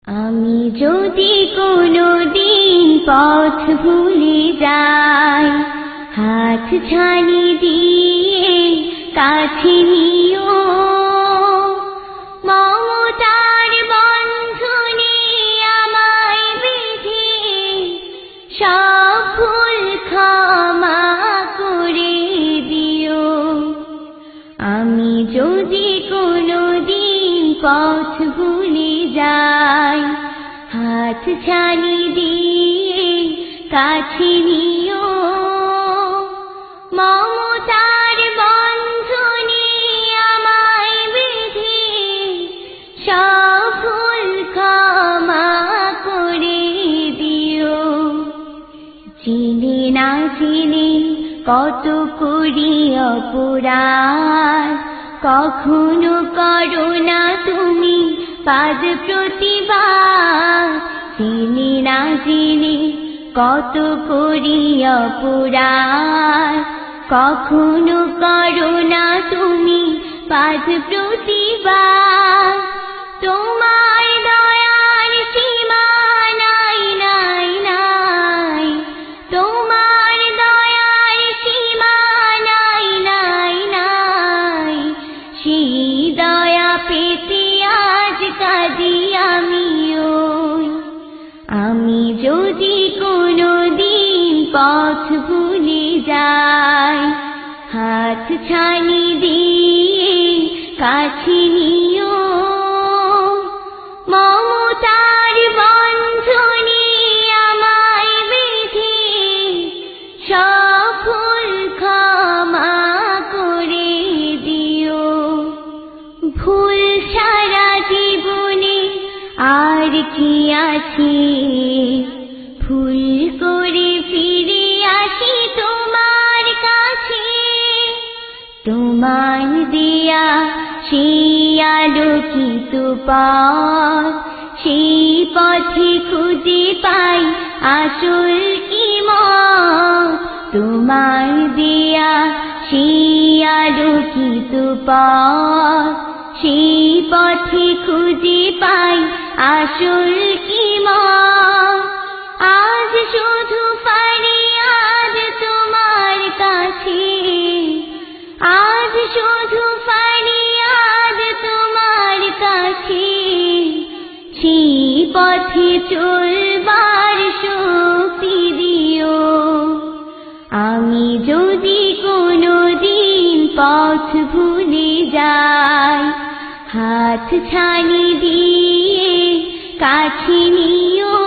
আমি যদি কোনোদিন পথ ভুলে যাই, হাত ছানি দিয়ে কাছে নিও, মমতার বন্ধনে আমায় বেঁধে সব ভুল ক্ষমা করে দিও। আমি যদি কোনোদিন পথ ভুলে যাই, হাত ছানি দিয়ে কাছে নিও, মমতার বন্ধনে আমায় বেঁধে সব ভুল ক্ষমা করে দিও। চিনে না চিনে কত করি অপরাধ, কখনো করো না তুমি পাদ প্রতিবাদ। চিনি না চিনি কত করি অপরাধ, কখনো করো না তুমি পাদ প্রতিবাদ। তোমার দয়ার সীমা নাই নাই নাই, তোমার দয়ার সীমা নাই নাই নাই, সেই দয়া পেতে আজ কাঁদি আমিও। আমি যদি কোনোদিন পথ ভুলে যাই, হাত ছানি দিয়ে কাছে নিও, মমতার বন্ধনে আমায় বেঁধে সব ভুল ক্ষমা করে দিও। ভুল সারা জীবনে আর কি আছে, ভুল করে ফিরে আসি তোমার কাছে। তোমার দিয়া সেই আলোকিত পথ, সেই পথে খুঁজে পাই আসল ইমত। তোমার দিয়া সেই আলোকিত পথ, সেই পথে খুঁজে পাই আসল ইমত। আজ শুধু ফরিয়াদ তোমার কাছে, আজ শুধু ফরিয়াদ তোমার কাছে, সেই পথে চলবার শক্তি দিও। আমি যদি কোনোদিন পথ ভুলে যাই, হাত ছানি দিয়ে কাছে নিও,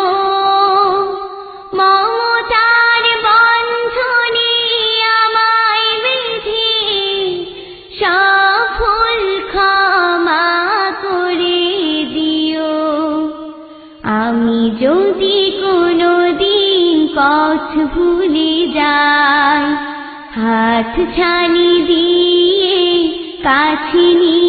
মমতার বন্ধনে আমায় বেঁধে সব ভুল ক্ষমা করে দিও। আমি যদি কোনোদিন পথ ভুলে যাই, হাত ছানি দিয়ে কাছে নিও।